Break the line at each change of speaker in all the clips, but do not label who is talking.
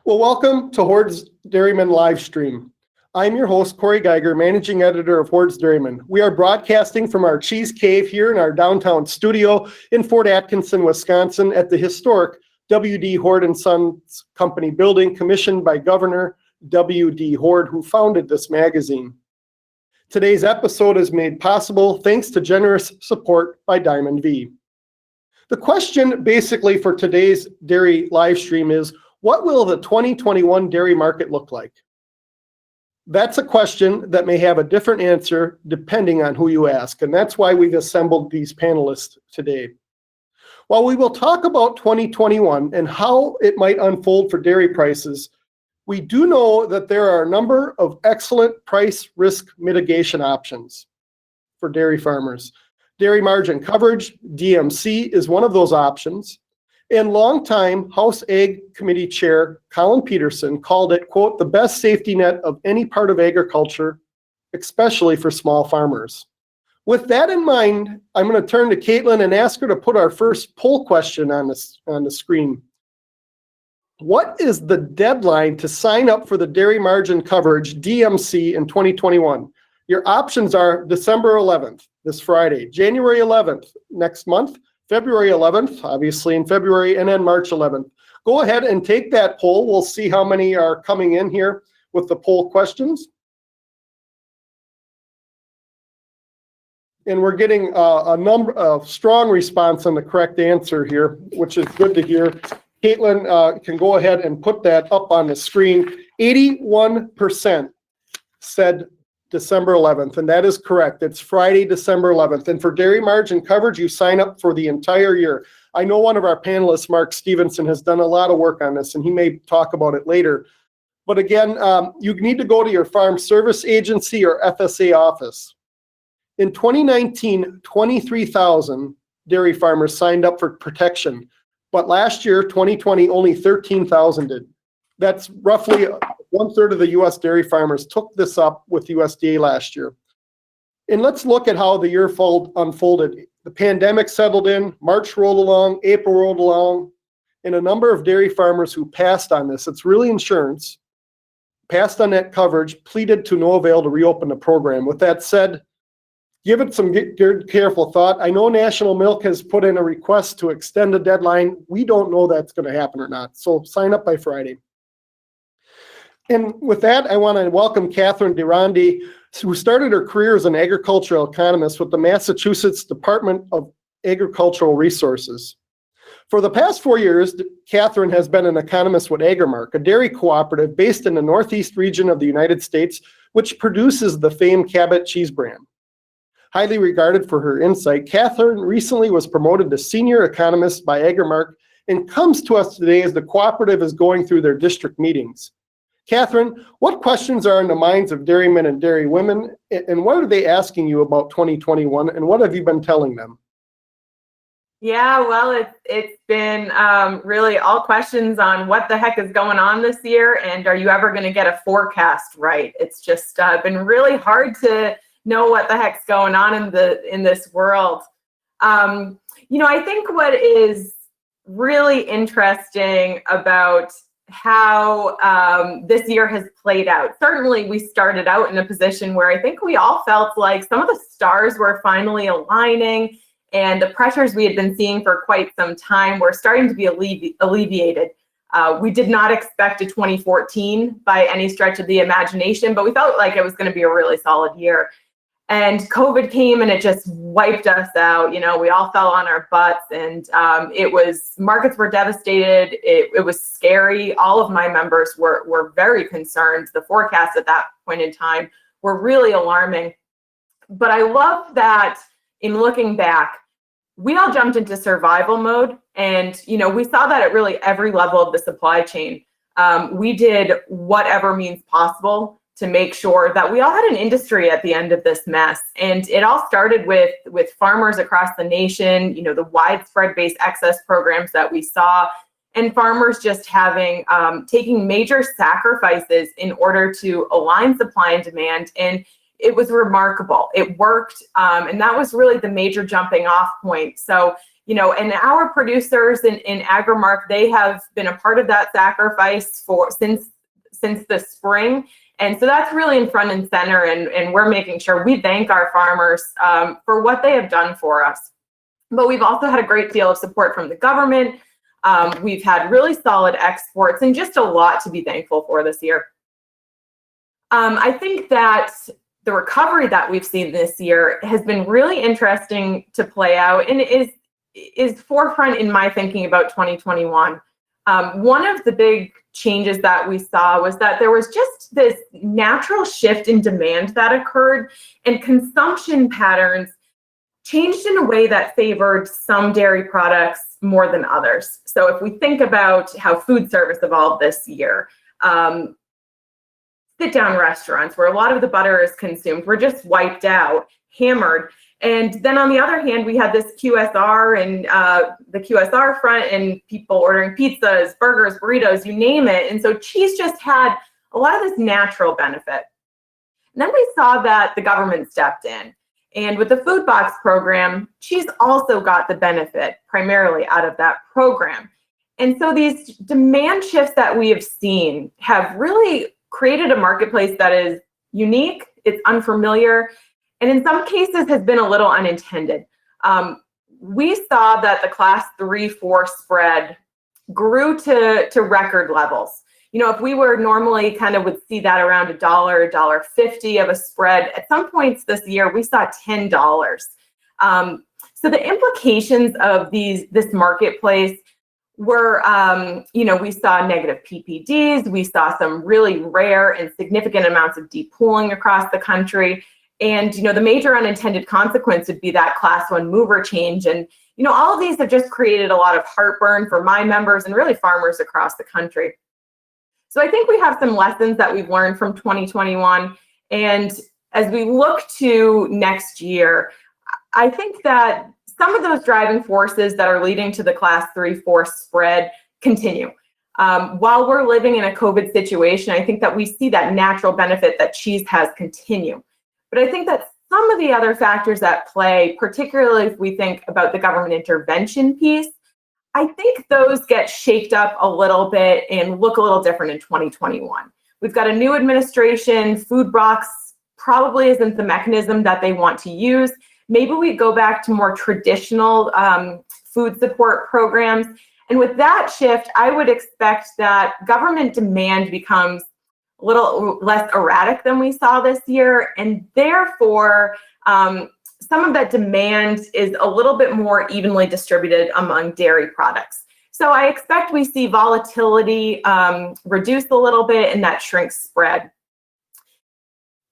Well, welcome to Horde's Dairyman Livestream. I'm your host, Corey Geiger, Managing Editor of Horde's Dairyman. We are broadcasting from our cheese cave here in our downtown studio in Fort Atkinson, Wisconsin at the historic W.D. Horde & Sons Company building commissioned by Governor W.D. Horde, who founded this magazine. Today's episode is made possible thanks to generous support by Diamond V. The question basically for today's dairy live stream is, what will the 2021 dairy market look like? That's a question that may have a different answer depending on who you ask, and that's why we've assembled these panelists today. While we will talk about 2021 and how it might unfold for dairy prices, we do know that there are a number of excellent price risk mitigation options for dairy farmers. Dairy margin coverage, DMC, is one of those options. And longtime House Ag Committee Chair Colin Peterson called it, quote, the best safety net of any part of agriculture, especially for small farmers. With that in mind, I'm going to turn to Caitlin and ask her to put our first poll question on the screen. What is the deadline to sign up for the dairy margin coverage DMC in 2021? Your options are December 11th, this Friday, January 11th, next month, February 11th, obviously in February, and then March 11th. Go ahead and take that poll. We'll see how many are coming in here with the poll questions. And we're getting a strong response on the correct answer here, which is good to hear. Caitlin can go ahead and put that up on the screen. 81% said December 11th, and that is correct. It's Friday, December 11th. And for dairy margin coverage, you sign up for the entire year. I know one of our panelists, Mark Stevenson, has done a lot of work on this, and he may talk about it later. But again, you need to go to your farm service agency or FSA office. In 2019, 23,000 dairy farmers signed up for protection. But last year, 2020, only 13,000 did. That's roughly 1/3 of the U.S. dairy farmers took this up with USDA last year. And let's look at how the year unfolded. The pandemic settled in, March rolled along, April rolled along, and a number of dairy farmers who passed on this, it's really insurance, passed on that coverage, pleaded to no avail to reopen the program. With that said, give it some good, careful thought. I know National Milk has put in a request to extend the deadline. We don't know that's going to happen or not, so sign up by Friday. And with that, I want to welcome Catherine Durandi, who started her career as an agricultural economist with the Massachusetts Department of Agricultural Resources. For the past 4 years, Catherine has been an economist with Agrimark, a dairy cooperative based in the Northeast region of the United States, which produces the famed Cabot cheese brand. Highly regarded for her insight, Catherine recently was promoted to senior economist by Agrimark and comes to us today as the cooperative is going through their district meetings. Catherine, what questions are in the minds of dairymen and dairy women, and what are they asking you about 2021, and what have you been telling them?
Yeah, well, it's been really all questions on what the heck is going on this year, and are you ever going to get a forecast right? It's just been really hard to know what the heck's going on in this world. I think what is really interesting about how this year has played out. Certainly, we started out in a position where I think we all felt like some of the stars were finally aligning, and the pressures we had been seeing for quite some time were starting to be alleviated. We did not expect a 2014 by any stretch of the imagination, but we felt like it was going to be a really solid year. And COVID came and it just wiped us out. We all fell on our butts, and markets were devastated. It was scary. All of my members were very concerned. The forecasts at that point in time were really alarming. But I love that in looking back, we all jumped into survival mode, and we saw that at really every level of the supply chain. We did whatever means possible to make sure that we all had an industry at the end of this mess. And it all started with farmers across the nation, the widespread base excess programs that we saw, and farmers just taking major sacrifices in order to align supply and demand. And it was remarkable. It worked. And that was really the major jumping off point. So And our producers in Agrimark, they have been a part of that sacrifice since the spring. And so that's really in front and center, and we're making sure we thank our farmers for what they have done for us. But we've also had a great deal of support from the government. We've had really solid exports and just a lot to be thankful for this year. I think that the recovery that we've seen this year has been really interesting to play out, and is forefront in my thinking about 2021. One of the big changes that we saw was that there was just this natural shift in demand that occurred, and consumption patterns changed in a way that favored some dairy products more than others. So if we think about how food service evolved this year, sit-down restaurants where a lot of the butter is consumed were just wiped out, hammered. And then on the other hand, we had this QSR and the QSR front, and people ordering pizzas, burgers, burritos, you name it. And so cheese just had a lot of this natural benefit. And then we saw that the government stepped in. And with the food box program, cheese also got the benefit primarily out of that program. And so these demand shifts that we have seen have really created a marketplace that is unique, it's unfamiliar, and in some cases has been a little unintended. We saw that the class 3-4 spread grew to record levels. If we were normally kind of would see that around $1, $1.50 of a spread, at some points this year, we saw $10. So the implications of this marketplace were, we saw negative PPDs, we saw some really rare and significant amounts of depooling across the country. And, the major unintended consequence would be that class 1 mover change. And, all of these have just created a lot of heartburn for my members and really farmers across the country. So I think we have some lessons that we've learned from 2021. And as we look to next year, I think that some of those driving forces that are leading to the class 3-4 spread continue. While we're living in a COVID situation, I think that we see that natural benefit that cheese has continue. But I think that some of the other factors at play, particularly if we think about the government intervention piece, I think those get shaked up a little bit and look a little different in 2021. We've got a new administration. Food box probably isn't the mechanism that they want to use. Maybe we go back to more traditional food support programs. And with that shift, I would expect that government demand becomes a little less erratic than we saw this year. And therefore, some of that demand is a little bit more evenly distributed among dairy products. So I expect we see volatility reduce a little bit and that shrinks spread.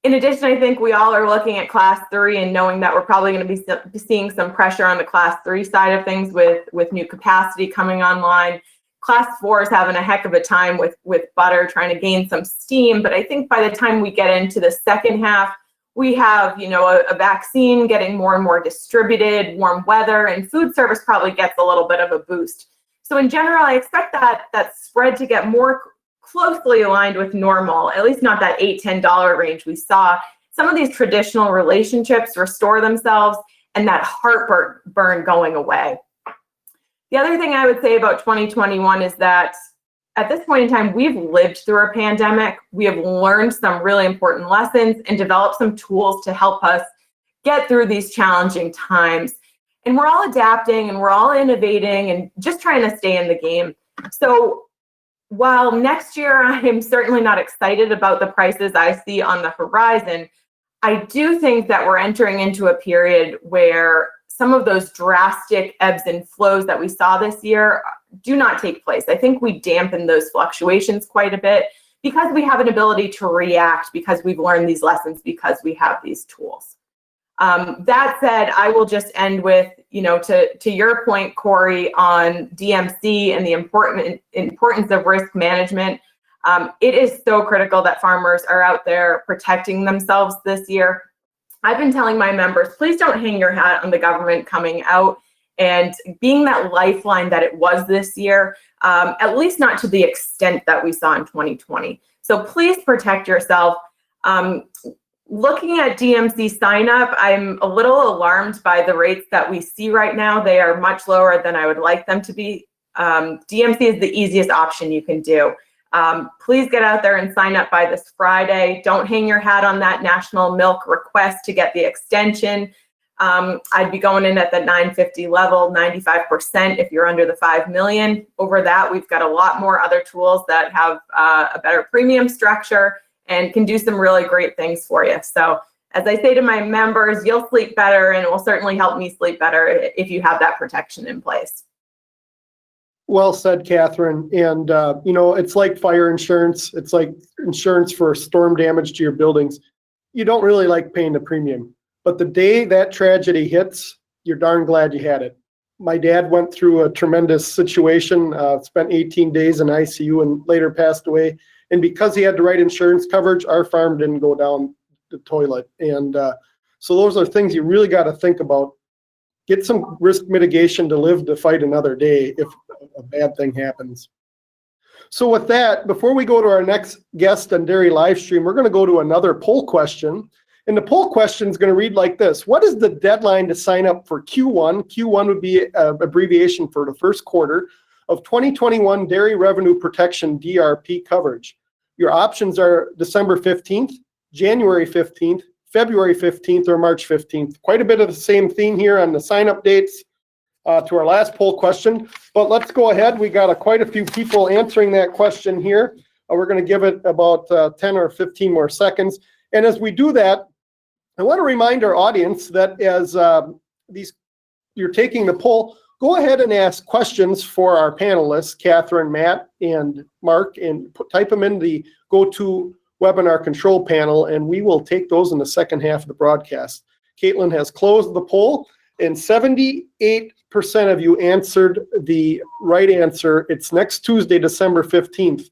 In addition, I think we all are looking at class 3 and knowing that we're probably going to be seeing some pressure on the class 3 side of things with new capacity coming online. Class 4 is having a heck of a time with butter, trying to gain some steam. But I think by the time we get into the second half, we have, a vaccine getting more and more distributed, warm weather, and food service probably gets a little bit of a boost. So in general, I expect that spread to get more closely aligned with normal, at least not that $8, $10 range we saw. Some of these traditional relationships restore themselves and that heartburn going away. The other thing I would say about 2021 is that at this point in time, we've lived through a pandemic. We have learned some really important lessons and developed some tools to help us get through these challenging times. And we're all adapting and we're all innovating and just trying to stay in the game. So while next year I am certainly not excited about the prices I see on the horizon, I do think that we're entering into a period where some of those drastic ebbs and flows that we saw this year do not take place. I think we dampen those fluctuations quite a bit because we have an ability to react, because we've learned these lessons, because we have these tools. That said, I will just end with, to your point, Corey, on DMC and the importance of risk management. It is so critical that farmers are out there protecting themselves this year. I've been telling my members, please don't hang your hat on the government coming out and being that lifeline that it was this year, at least not to the extent that we saw in 2020. So please protect yourself. Looking at DMC sign up, I'm a little alarmed by the rates that we see right now. They are much lower than I would like them to be. DMC is the easiest option you can do. Please get out there and sign up by this Friday. Don't hang your hat on that national milk request to get the extension. I'd be going in at the 950 level, 95% if you're under the 5 million. Over that, we've got a lot more other tools that have a better premium structure and can do some really great things for you. So as I say to my members, you'll sleep better, and it will certainly help me sleep better if you have that protection in place.
Well said, Catherine. And, it's like fire insurance. It's like insurance for storm damage to your buildings. You don't really like paying the premium. But the day that tragedy hits, you're darn glad you had it. My dad went through a tremendous situation, spent 18 days in ICU and later passed away. And because he had the right insurance coverage, our farm didn't go down the toilet. And so those are things you really got to think about. Get some risk mitigation to live to fight another day if a bad thing happens. So with that, before we go to our next guest on Dairy Livestream, we're going to go to another poll question. And the poll question is going to read like this. What is the deadline to sign up for Q1? Q1 would be an abbreviation for the first quarter of 2021 Dairy Revenue Protection DRP coverage. Your options are December 15th, January 15th, February 15th, or March 15th. Quite a bit of the same theme here on the sign-up dates to our last poll question. But let's go ahead. We got quite a few people answering that question here. We're going to give it about 10 or 15 more seconds. And as we do that, I want to remind our audience that as you're taking the poll, go ahead and ask questions for our panelists, Catherine, Matt, and Mark, and type them in the go-to webinar control panel, and we will take those in the second half of the broadcast. Caitlin has closed the poll, and 78% of you answered the right answer. It's next Tuesday, December 15th.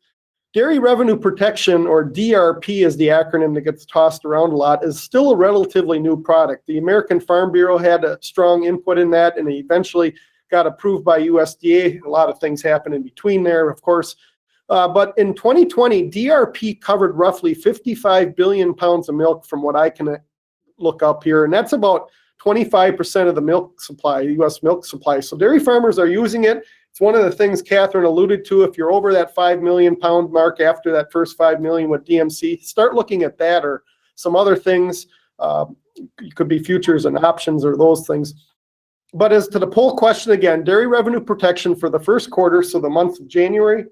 Dairy Revenue Protection, or DRP is the acronym that gets tossed around a lot, is still a relatively new product. The American Farm Bureau had a strong input in that, and it eventually got approved by USDA. A lot of things happened in between there, of course. But in 2020, DRP covered roughly 55 billion pounds of milk from what I can look up here, and that's about 25% of the milk supply, U.S. milk supply. So dairy farmers are using it. It's one of the things Catherine alluded to. If you're over that 5 million pound mark after that first 5 million with DMC, start looking at that or some other things. It could be futures and options or those things. But as to the poll question again, dairy revenue protection for the first quarter, so the months of January,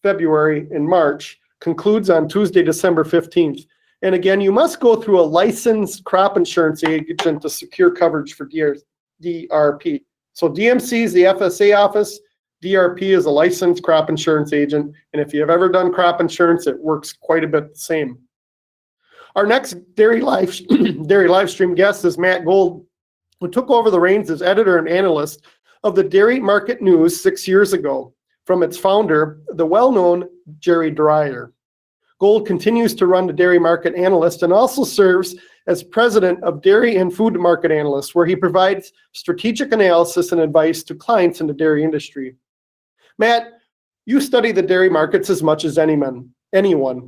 February, and March, concludes on Tuesday, December 15th. And again, you must go through a licensed crop insurance agent to secure coverage for DRP. So DMC is the FSA office. DRP is a licensed crop insurance agent. And if you've ever done crop insurance, it works quite a bit the same. Our next Dairy Livestream guest is Matt Gold, who took over the reins as editor and analyst of the Dairy Market News 6 years ago from its founder, the well-known Jerry Dreyer. Gold continues to run the Dairy Market Analyst and also serves as president of Dairy and Food Market Analyst, where he provides strategic analysis and advice to clients in the dairy industry. Matt, you study the dairy markets as much as anyone.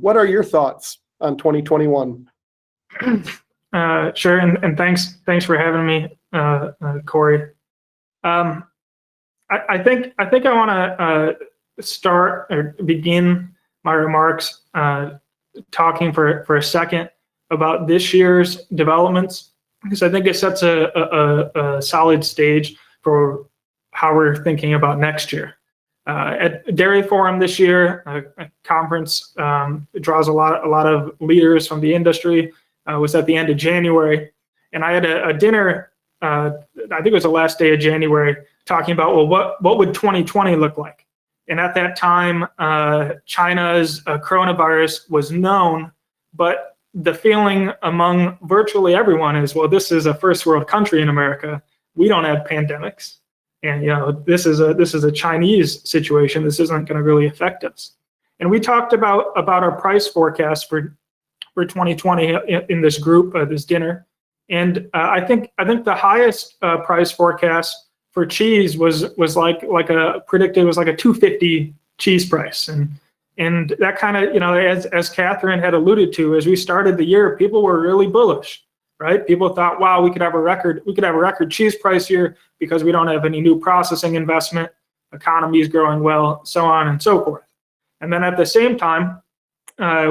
What are your thoughts on 2021?
Sure, and thanks for having me, Corey. I think I want to start or begin my remarks talking for a second about this year's developments, because I think it sets a solid stage for how we're thinking about next year. At Dairy Forum this year, a conference draws a lot of leaders from the industry. Was at the end of January, and I had a dinner. I think it was the last day of January, talking about, well, what would 2020 look like? And at that time, China's coronavirus was known, but the feeling among virtually everyone is, well, this is a first world country in America. We don't have pandemics, and this is a Chinese situation. This isn't going to really affect us. And we talked about our price forecast for 2020 in this group, this dinner, and I think the highest price forecast for cheese was like a predicted was like a $2.50 cheese price, and And that kind of, as Catherine had alluded to, as we started the year, people were really bullish, right? People thought, wow, we could have a record cheese price here because we don't have any new processing investment, economy is growing well, so on and so forth. And then at the same time,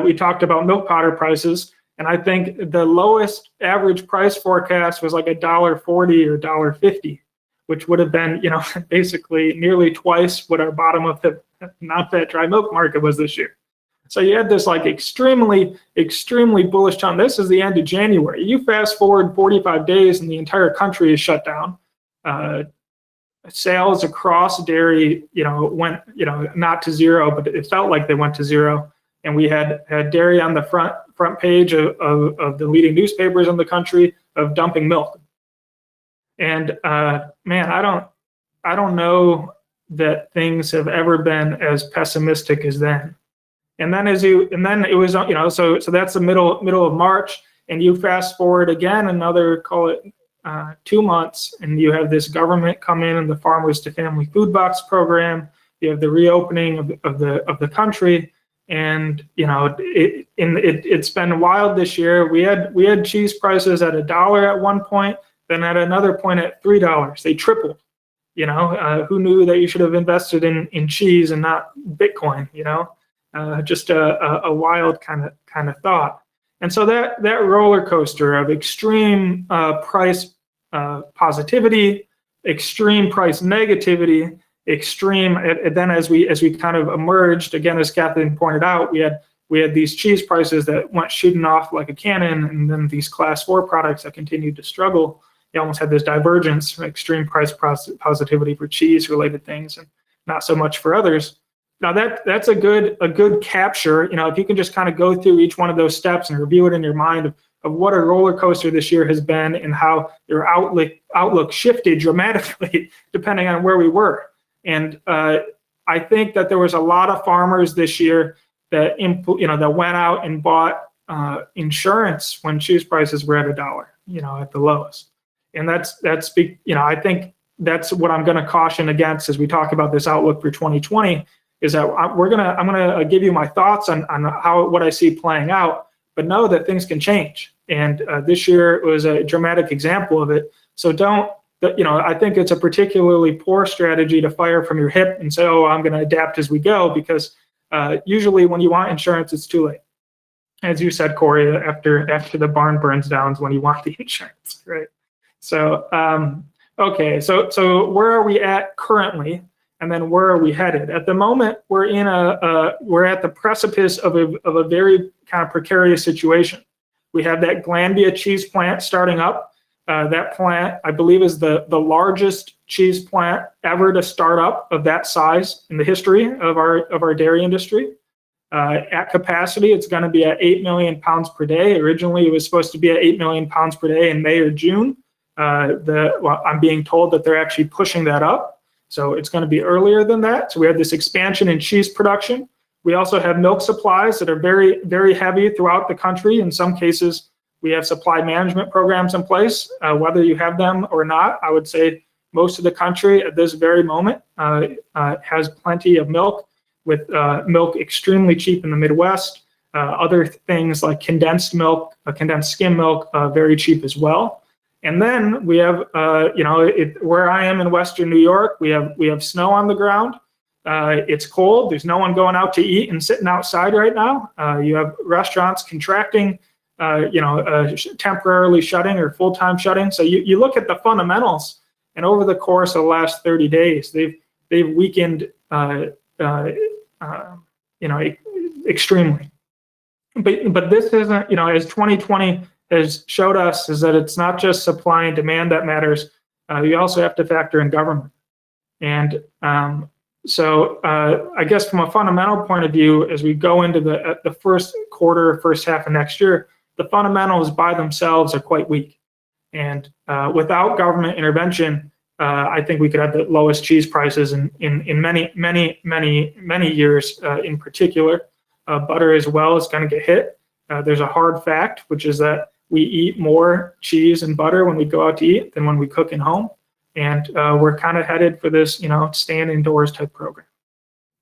we talked about milk powder prices, and I think the lowest average price forecast was like $1.40 or $1.50, which would have been, basically nearly twice what our bottom of the non-fat dry milk market was this year. So you had this like extremely bullish tone. This is the end of January. You fast forward 45 days and the entire country is shut down. Sales across dairy, went, not to zero, but it felt like they went to zero. And we had dairy on the front page of the leading newspapers in the country of dumping milk. And man, I don't know that things have ever been as pessimistic as then. And then it was, so that's the middle of March, and you fast forward again another, call it 2 months, and you have this government come in and the Farmers to Family Food Box program. You have the reopening of the country, and it's been wild this year. We had cheese prices at $1 at one point, then at another point at $3. They tripled. Who knew that you should have invested in cheese and not Bitcoin? Just a wild kind of thought. And so that roller coaster of extreme price positivity, extreme price negativity, and then as we kind of emerged again, as Kathleen pointed out, we had these cheese prices that went shooting off like a cannon, and then these class 4 products that continued to struggle. You almost had this divergence from extreme price positivity for cheese related things and not so much for others. Now that's a good capture. If you can just kind of go through each one of those steps and review it in your mind of what a roller coaster this year has been and how your outlook shifted dramatically depending on where we were. And I think that there was a lot of farmers this year that that went out and bought insurance when cheese prices were at $1, at the lowest. And that's I think that's what I'm going to caution against as we talk about this outlook for 2020, is that I'm going to give you my thoughts on what I see playing out, but know that things can change. And this year was a dramatic example of it. So I think it's a particularly poor strategy to fire from your hip and say, oh, I'm going to adapt as we go, because usually when you want insurance, it's too late. As you said, Corey, after the barn burns down is when you want the insurance, right? So, okay, so where are we at currently, and then where are we headed? At the moment, we're at the precipice of a very kind of precarious situation. We have that Glanbia cheese plant starting up. That plant, I believe, is the largest cheese plant ever to start up of that size in the history of our dairy industry. At capacity, it's going to be at 8 million pounds per day. Originally, it was supposed to be at 8 million pounds per day in May or June. I'm being told that they're actually pushing that up. So it's going to be earlier than that. So we have this expansion in cheese production. We also have milk supplies that are very, very heavy throughout the country. In some cases, we have supply management programs in place. Whether you have them or not, I would say most of the country at this very moment has plenty of milk, with milk extremely cheap in the Midwest. Other things like condensed milk, condensed skim milk, very cheap as well. And then we have, where I am in Western New York, we have snow on the ground. It's cold. There's no one going out to eat and sitting outside right now. You have restaurants contracting, temporarily shutting or full-time shutting. So you look at the fundamentals, and over the course of the last 30 days, they've weakened, extremely. But this isn't, as 2020 has showed us, is that it's not just supply and demand that matters. You also have to factor in government. And so I guess from a fundamental point of view, as we go into the first half of next year, the fundamentals by themselves are quite weak. And without government intervention, I think we could have the lowest cheese prices in many years. In particular, butter as well is going to get hit. There's a hard fact, which is that we eat more cheese and butter when we go out to eat than when we cook in home. And we're kind of headed for this, staying indoors type program.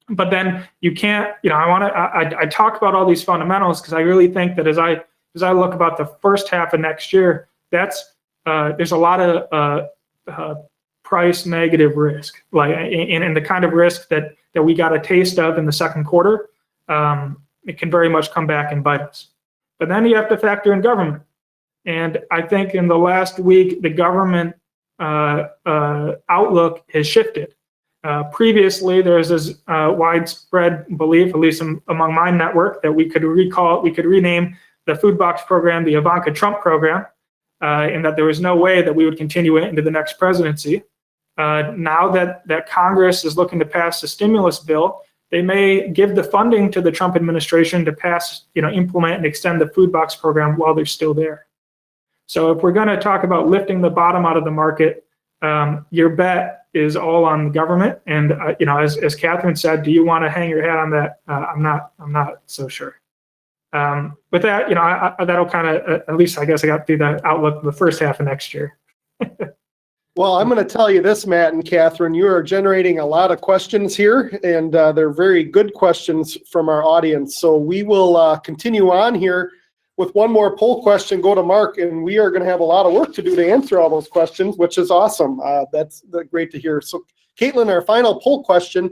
But then you can't, I talk about all these fundamentals because I really think that as I look about the first half of next year, there's a lot of price negative risk, like in the kind of risk that we got a taste of in the second quarter. It can very much come back and bite us. But then you have to factor in government. And I think in the last week, the government outlook has shifted. Previously, there's this widespread belief, at least among my network, that we could rename the food box program the Ivanka Trump program, and that there was no way that we would continue it into the next presidency. Now that Congress is looking to pass a stimulus bill, they may give the funding to the Trump administration to pass, implement and extend the food box program while they're still there. So if we're going to talk about lifting the bottom out of the market, your bet is all on the government. And as Catherine said, do you want to hang your hat on that? I'm not so sure. With that, that'll kind of, at least I guess I got through the outlook for the first half of next year.
Well, I'm going to tell you this, Matt and Catherine, you are generating a lot of questions here, and they're very good questions from our audience. So we will continue on here with one more poll question, go to Mark, and we are going to have a lot of work to do to answer all those questions, which is awesome. That's great to hear. So Caitlin, our final poll question,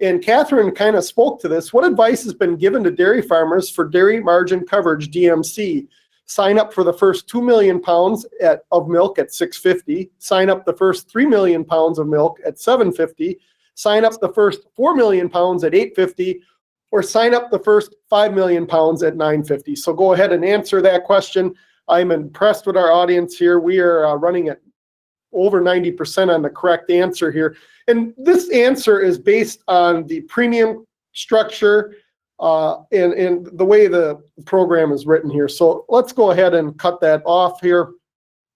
and Catherine kind of spoke to this. What advice has been given to dairy farmers for dairy margin coverage DMC? Sign up for the first 2 million pounds of milk at $6.50. Sign up the first 3 million pounds of milk at $7.50. Sign up the first 4 million pounds at $8.50. Or sign up the first 5 million pounds at $9.50. So go ahead and answer that question. I'm impressed with our audience here. We are running at over 90% on the correct answer here. And this answer is based on the premium structure and the way the program is written here. So let's go ahead and cut that off here.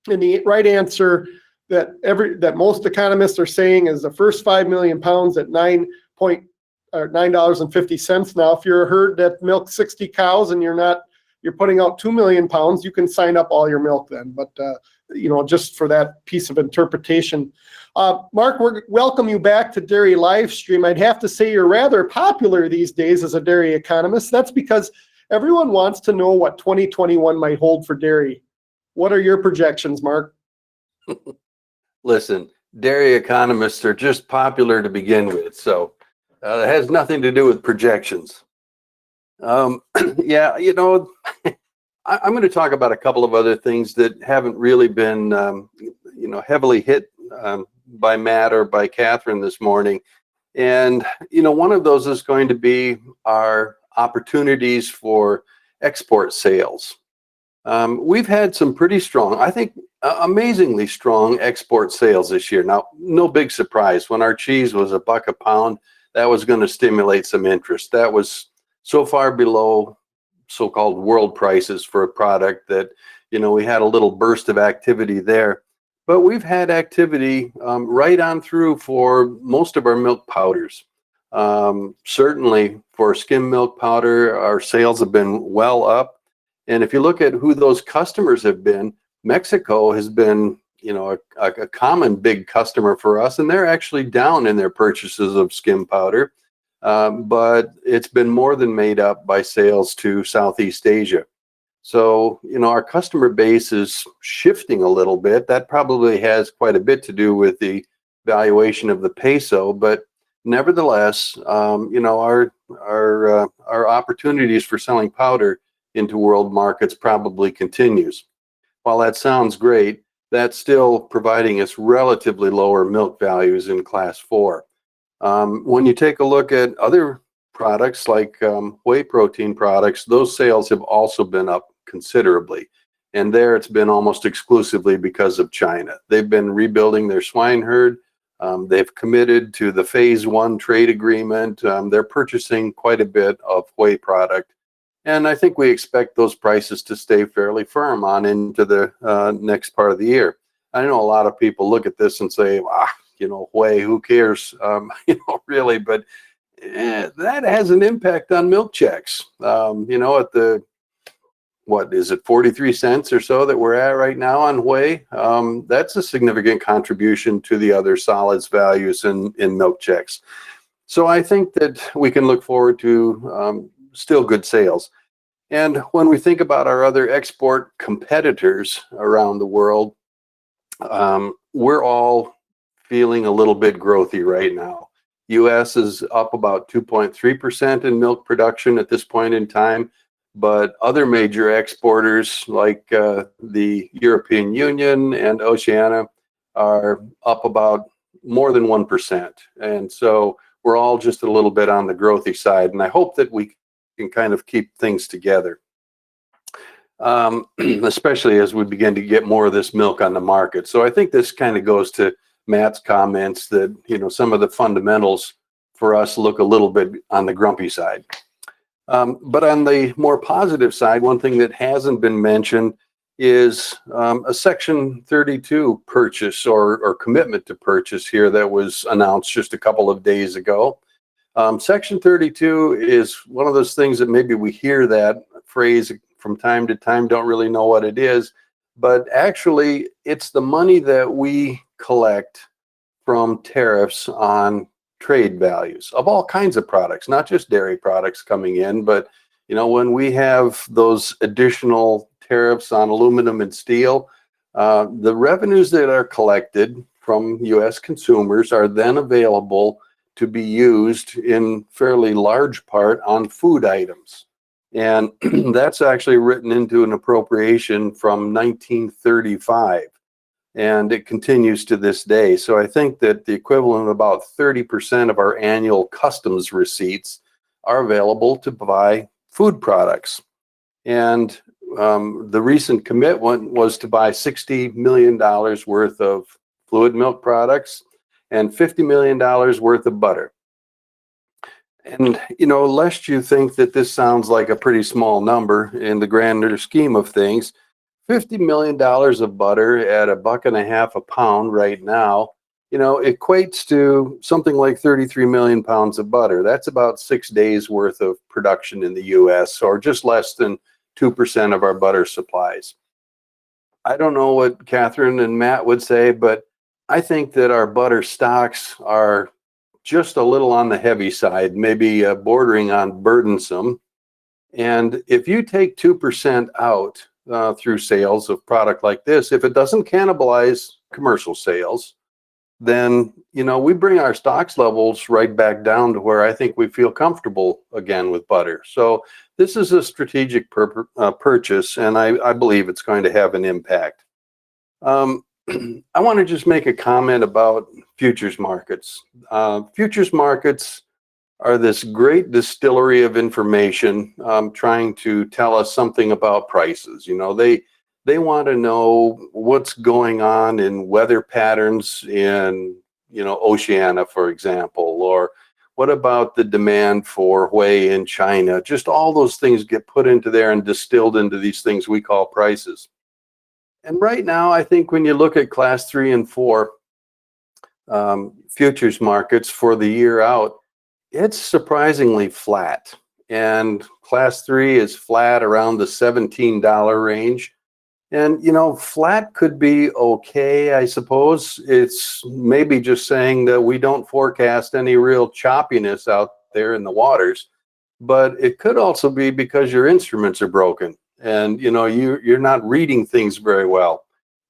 And the right answer that most economists are saying is the first 5 million pounds at $9.50. Now, if you're a herd that milks 60 cows and you're putting out 2 million pounds, you can sign up all your milk then. But just for that piece of interpretation. Mark, we welcome you back to Dairy Livestream. I'd have to say you're rather popular these days as a dairy economist. That's because everyone wants to know what 2021 might hold for dairy. What are your projections, Mark?
Listen, dairy economists are just popular to begin with, so it has nothing to do with projections. Yeah, I'm going to talk about a couple of other things that haven't really been, heavily hit by Matt or by Catherine this morning. And, one of those is going to be our opportunities for export sales. We've had some pretty strong, I think, amazingly strong export sales this year. Now, no big surprise. When our cheese was $1 a pound, that was going to stimulate some interest. That was so far below so-called world prices for a product that, we had a little burst of activity there. But we've had activity right on through for most of our milk powders. Certainly for skim milk powder, our sales have been well up. And if you look at who those customers have been, Mexico has been, a common big customer for us, and they're actually down in their purchases of skim powder. But it's been more than made up by sales to Southeast Asia. So, our customer base is shifting a little bit. That probably has quite a bit to do with the valuation of the peso, but nevertheless, our opportunities for selling powder into world markets probably continues. While that sounds great, that's still providing us relatively lower milk values in class 4. When you take a look at other products like whey protein products, those sales have also been up considerably. And there it's been almost exclusively because of China. They've been rebuilding their swine herd. They've committed to the phase 1 trade agreement. They're purchasing quite a bit of whey product. And I think we expect those prices to stay fairly firm on into the next part of the year. I know a lot of people look at this and say, whey, who cares? Really, but that has an impact on milk checks. At the, what is it, 43 cents or so that we're at right now on whey? That's a significant contribution to the other solids values in milk checks. So I think that we can look forward to still good sales. And when we think about our other export competitors around the world, we're all feeling a little bit growthy right now. U.S. is up about 2.3% in milk production at this point in time, but other major exporters like the European Union and Oceania are up about more than 1%. And so we're all just a little bit on the growthy side, and I hope that we can kind of keep things together, especially as we begin to get more of this milk on the market. So I think this kind of goes to Matt's comments that, some of the fundamentals for us look a little bit on the grumpy side. But on the more positive side, one thing that hasn't been mentioned is a Section 32 purchase or commitment to purchase here that was announced just a couple of days ago. Section 32 is one of those things that maybe we hear that phrase from time to time, don't really know what it is, but actually it's the money that we collect from tariffs on trade values of all kinds of products, not just dairy products coming in, but when we have those additional tariffs on aluminum and steel, the revenues that are collected from U.S. consumers are then available to be used in fairly large part on food items. And that's actually written into an appropriation from 1935. And it continues to this day. So I think that the equivalent of about 30% of our annual customs receipts are available to buy food products. And the recent commitment was to buy $60 million worth of fluid milk products and $50 million worth of butter. And, lest you think that this sounds like a pretty small number in the grander scheme of things, $50 million of butter at $1.50 a pound right now, equates to something like 33 million pounds of butter. That's about 6 days worth of production in the U.S., or just less than 2% of our butter supplies. I don't know what Catherine and Matt would say, but I think that our butter stocks are just a little on the heavy side, maybe bordering on burdensome. And if you take 2% out through sales of product like this, if it doesn't cannibalize commercial sales, then, we bring our stocks levels right back down to where I think we feel comfortable again with butter. So this is a strategic purchase, and I believe it's going to have an impact. I want to just make a comment about futures markets. Futures markets are this great distillery of information trying to tell us something about prices. They want to know what's going on in weather patterns in, Oceania, for example, or what about the demand for whey in China? Just all those things get put into there and distilled into these things we call prices. And right now, I think when you look at class 3 and 4 futures markets for the year out, it's surprisingly flat. And class 3 is flat around the $17 range. And, flat could be okay, I suppose. It's maybe just saying that we don't forecast any real choppiness out there in the waters. But it could also be because your instruments are broken and, you're not reading things very well.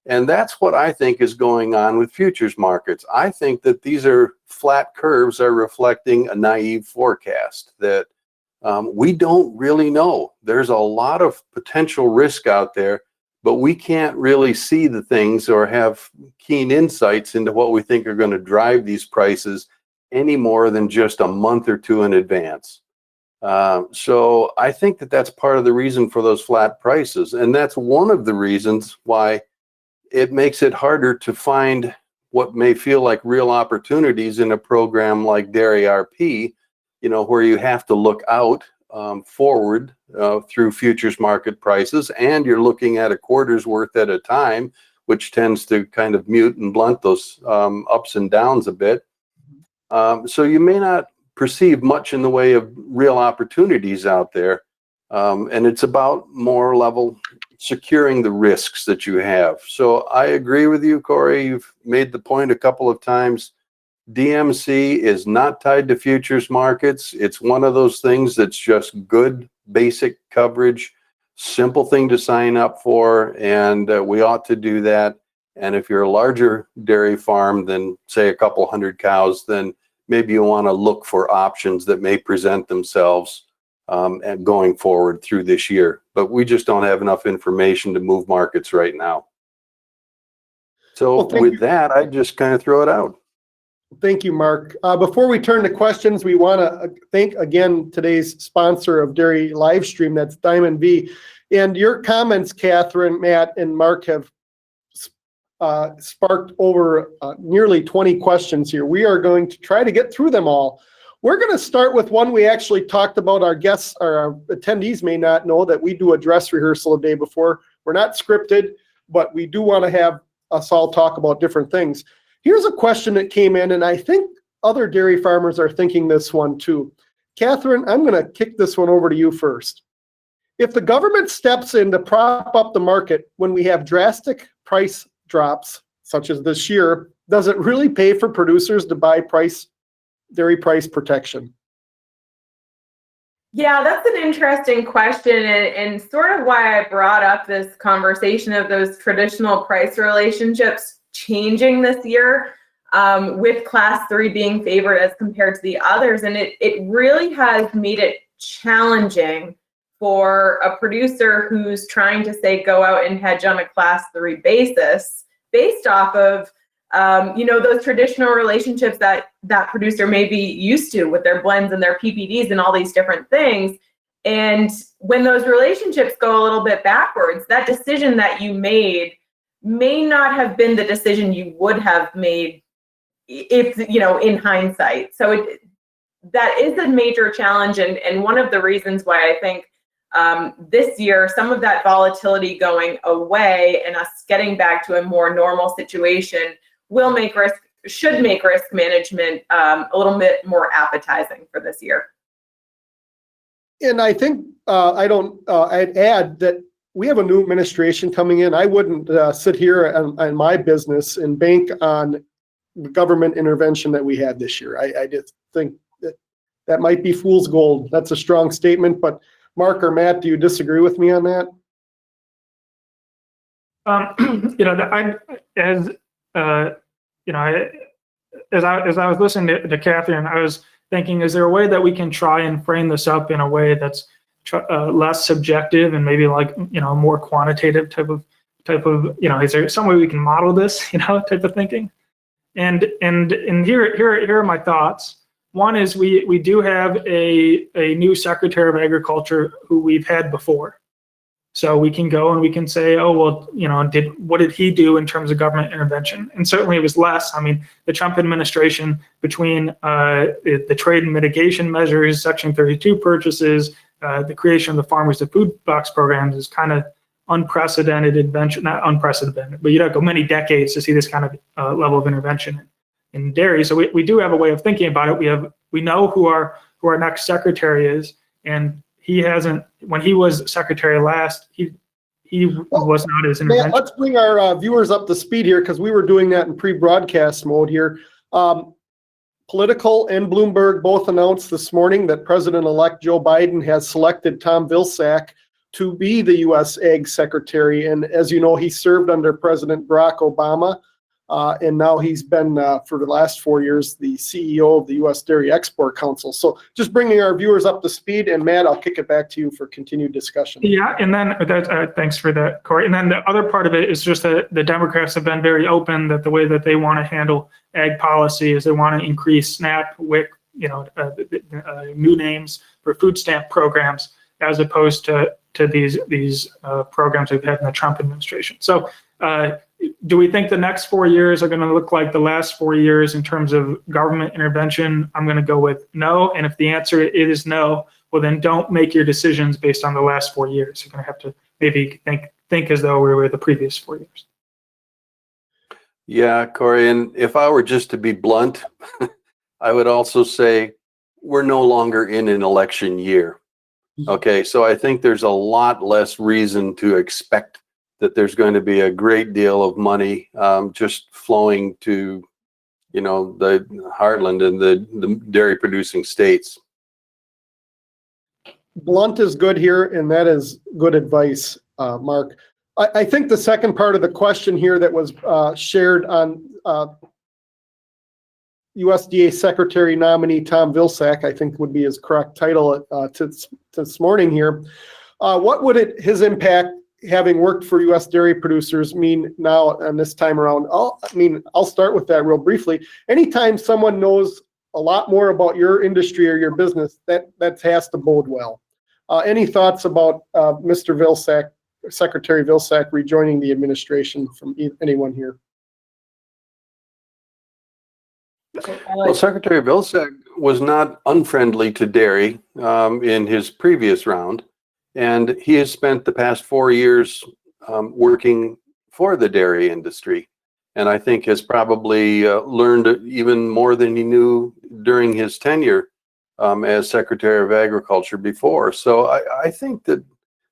And that's what I think is going on with futures markets. I think that these are flat curves are reflecting a naive forecast that we don't really know. There's a lot of potential risk out there, but we can't really see the things or have keen insights into what we think are going to drive these prices any more than just a month or two in advance. So I think that that's part of the reason for those flat prices. And that's one of the reasons why it makes it harder to find what may feel like real opportunities in a program like Dairy RP, where you have to look out forward through futures market prices, and you're looking at a quarter's worth at a time, which tends to kind of mute and blunt those ups and downs a bit. So you may not perceive much in the way of real opportunities out there. And it's about more level securing the risks that you have. So I agree with you, Corey. You've made the point a couple of times DMC is not tied to futures markets. It's one of those things that's just good basic coverage, simple thing to sign up for, and we ought to do that. And if you're a larger dairy farm than say a couple hundred cows, then maybe you want to look for options that may present themselves and going forward through this year. But we just don't have enough information to move markets right now. So with that, I just kind of throw it out.
Thank you, Mark. Before we turn to questions, we want to thank again today's sponsor of Dairy Livestream, that's Diamond V. And your comments, Catherine, Matt, and Mark, have sparked over nearly 20 questions here. We are going to try to get through them all. We're going to start with one we actually talked about. Our guests, our attendees may not know that we do a dress rehearsal a day before. We're not scripted, but we do want to have us all talk about different things. Here's a question that came in, and I think other dairy farmers are thinking this one too. Catherine, I'm going to kick this one over to you first. If the government steps in to prop up the market when we have drastic price drops, such as this year, does it really pay for producers to buy dairy price protection?
Yeah, that's an interesting question, and sort of why I brought up this conversation of those traditional price relationships changing this year, with class 3 being favored as compared to the others. And it really has made it challenging for a producer who's trying to say go out and hedge on a class 3 basis based off of those traditional relationships that producer may be used to with their blends and their PPDs and all these different things. And when those relationships go a little bit backwards, that decision that you made may not have been the decision you would have made if, in hindsight. So that is a major challenge. And one of the reasons why I think this year, some of that volatility going away and us getting back to a more normal situation should make risk management a little bit more appetizing for this year.
And I think I'd add that we have a new administration coming in. I wouldn't sit here on my business and bank on the government intervention that we had this year. I just think that might be fool's gold. That's a strong statement, but Mark or Matt, do you disagree with me on that?
As I was listening to Catherine, I was thinking, is there a way that we can try and frame this up in a way that's less subjective and maybe like, more quantitative type of, is there some way we can model this, type of thinking? And here are my thoughts. One is we do have a new Secretary of Agriculture who we've had before. So we can go and we can say, oh, well, what did he do in terms of government intervention? And certainly it was less. I mean, the Trump administration, between the trade and mitigation measures, Section 32 purchases, the creation of the Farmers to Food Box programs is kind of unprecedented intervention, not unprecedented, but go many decades to see this kind of level of intervention in dairy. So we do have a way of thinking about it. We know who our next secretary is, and he hasn't, when he was secretary last, he was not as intervention.
Let's bring our viewers up to speed here, because we were doing that in pre-broadcast mode here. Political and Bloomberg both announced this morning that President-elect Joe Biden has selected Tom Vilsack to be the U.S. Ag Secretary. And as you know, he served under President Barack Obama, and now he's been, for the last 4 years, the CEO of the U.S. Dairy Export Council. So just bringing our viewers up to speed. And Matt, I'll kick it back to you for continued discussion.
Yeah, and then thanks for that, Corey. And then the other part of it is just that the Democrats have been very open that the way that they want to handle ag policy is they want to increase SNAP, WIC, new names for food stamp programs, as opposed to these programs we've had in the Trump administration. So do we think the next 4 years are going to look like the last 4 years in terms of government intervention? I'm going to go with no. And if the answer is no, well, then don't make your decisions based on the last 4 years. You're going to have to maybe think as though we were the previous 4 years.
Yeah, Corey, and if I were just to be blunt, I would also say we're no longer in an election year. Okay, so I think there's a lot less reason to expect that there's going to be a great deal of money just flowing to you know, the heartland and the dairy producing states.
Blunt is good here, and that is good advice, Mark. I think the second part of the question here that was shared on USDA Secretary nominee Tom Vilsack, I think would be his correct title to this morning here. What would his impact, having worked for U.S. dairy producers, mean now and this time around? I'll start with that real briefly. Anytime someone knows a lot more about your industry or your business, that has to bode well. Any thoughts about Mr. Vilsack, Secretary Vilsack, rejoining the administration from anyone here?
Well, Secretary Vilsack was not unfriendly to dairy in his previous round, and he has spent the past 4 years working for the dairy industry, and I think has probably learned even more than he knew during his tenure as Secretary of Agriculture before. So I think that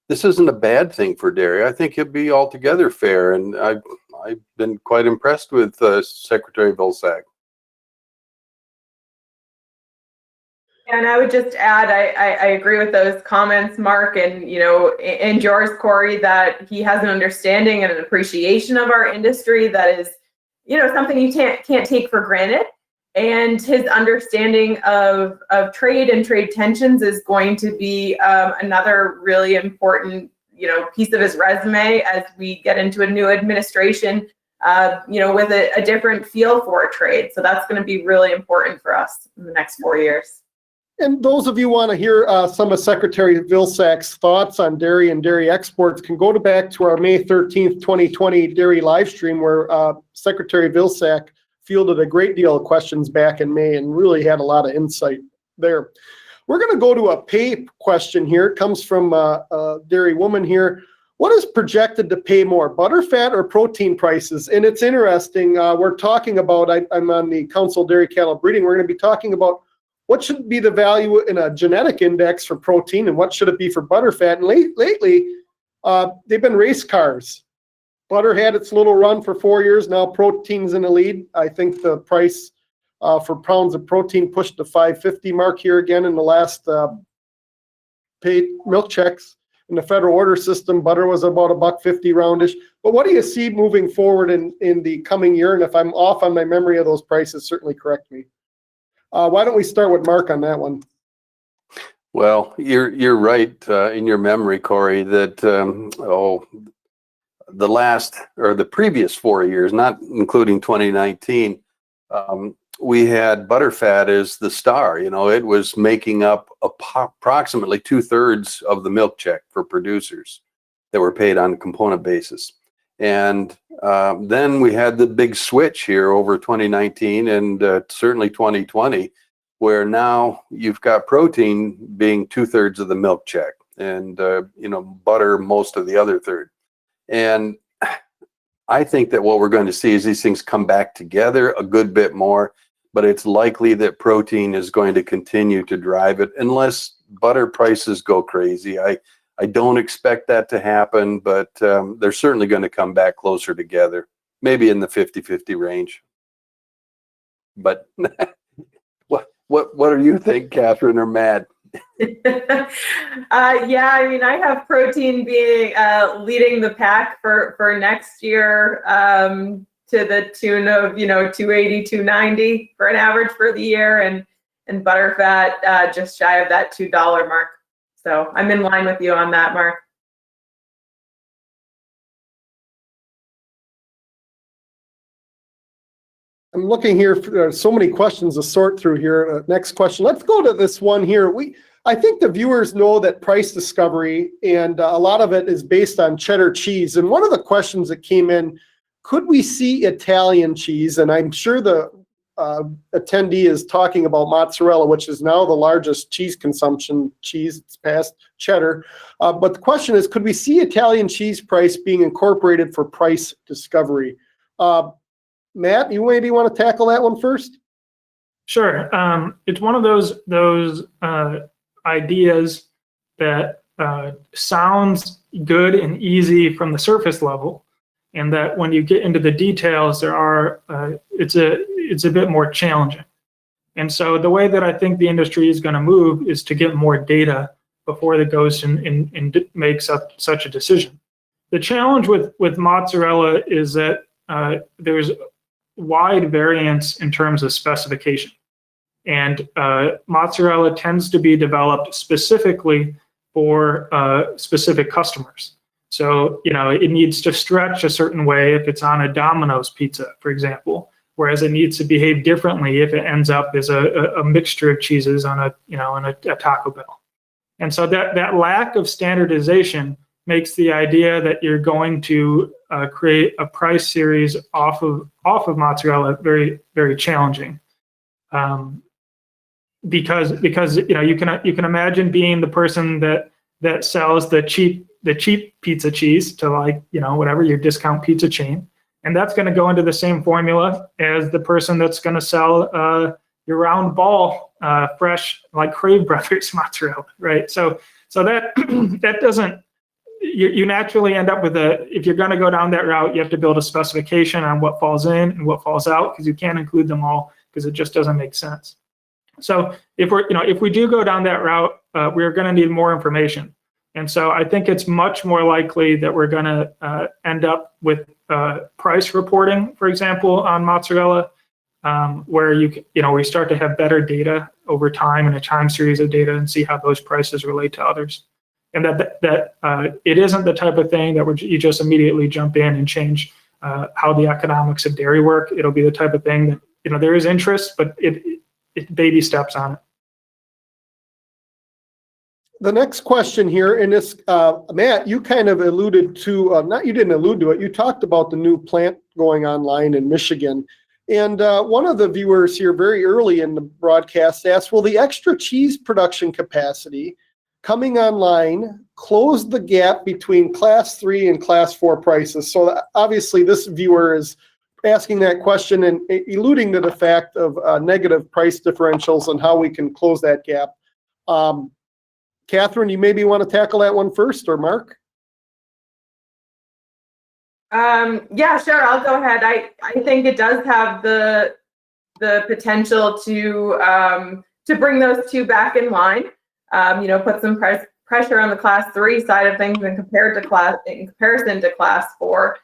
this isn't a bad thing for dairy. I think it'd be altogether fair, and I've been quite impressed with Secretary Vilsack.
And I would just add, I agree with those comments, Mark, and and yours, Corey, that he has an understanding and an appreciation of our industry that is, something you can't take for granted. And his understanding of trade and trade tensions is going to be another really important, piece of his resume as we get into a new administration, with a different feel for trade. So that's going to be really important for us in the next 4 years.
And those of you want to hear some of Secretary Vilsack's thoughts on dairy and dairy exports can go back to our May 13th, 2020 dairy live stream, where Secretary Vilsack fielded a great deal of questions back in May and really had a lot of insight there. We're going to go to a pay question here. It comes from a dairy woman here. What is projected to pay more, butter, fat, or protein prices? And it's interesting. We're talking about, I'm on the Council of Dairy Cattle Breeding. We're going to be talking about what should be the value in a genetic index for protein and what should it be for butter fat. And lately, they've been race cars. Butter had its little run for 4 years. Now protein's in the lead. I think the price for pounds of protein pushed the $5.50 mark here again in the last paid milk checks in the federal order system. Butter was about $1.50 roundish. But what do you see moving forward in the coming year? And if I'm off on my memory of those prices, certainly correct me. Why don't we start with Mark on that one?
Well, you're right in your memory, Corey, that the previous 4 years, not including 2019, we had butterfat as the star. It was making up approximately 2/3 of the milk check for producers that were paid on a component basis. And then we had the big switch here over 2019 and certainly 2020, where now you've got protein being 2/3 of the milk check and, butter most of the other third. And I think that what we're going to see is these things come back together a good bit more, but it's likely that protein is going to continue to drive it unless butter prices go crazy. I don't expect that to happen, but they're certainly going to come back closer together, maybe in the 50-50 range. But what do you think, Catherine or Matt?
Yeah, I have protein being leading the pack for next year to the tune of 280, 290 for an average for the year, and butterfat just shy of that $2 mark. So I'm in line with you on that, Mark.
I'm looking here for so many questions to sort through here. Next question. Let's go to this one here. I think the viewers know that price discovery, and a lot of it is based on cheddar cheese. And one of the questions that came in, could we see Italian cheese? And I'm sure the attendee is talking about mozzarella, which is now the largest cheese consumption cheese. It's past cheddar. But the question is, could we see Italian cheese price being incorporated for price discovery? Matt, you maybe want to tackle that one first?
Sure. It's one of those ideas that sounds good and easy from the surface level, and that when you get into the details, it's it's a bit more challenging. And so the way that I think the industry is going to move is to get more data before it goes and makes up such a decision. The challenge with mozzarella is that there's wide variance in terms of specification. And mozzarella tends to be developed specifically for specific customers. So, it needs to stretch a certain way if it's on a Domino's pizza, for example, whereas it needs to behave differently if it ends up as a mixture of cheeses on a Taco Bell. And so that lack of standardization makes the idea that you're going to create a price series off of mozzarella very, very challenging. Because you can imagine being the person that sells the cheap pizza cheese to whatever your discount pizza chain, and that's going to go into the same formula as the person that's going to sell your round ball fresh like Crave Brothers mozzarella, right? So that doesn't. You naturally end up with if you're going to go down that route, you have to build a specification on what falls in and what falls out, because you can't include them all because it just doesn't make sense. So if we do go down that route, we're going to need more information. And so I think it's much more likely that we're going to end up with price reporting, for example, on mozzarella, where we start to have better data over time and a time series of data and see how those prices relate to others. And that it isn't the type of thing that you just immediately jump in and change how the economics of dairy work. It'll be the type of thing that there is interest, but it's baby steps on it.
The next question here, and this, Matt, you kind of alluded to, you didn't allude to it, you talked about the new plant going online in Michigan. And one of the viewers here very early in the broadcast asked, will the extra cheese production capacity coming online close the gap between class 3 and class 4 prices? So obviously this viewer is asking that question and alluding to the fact of negative price differentials and how we can close that gap. Catherine, you maybe want to tackle that one first, or Mark?
Yeah, sure. I'll go ahead. I think it does have the potential to bring those two back in line. Put some pressure on the class 3 side of things in comparison to class 4.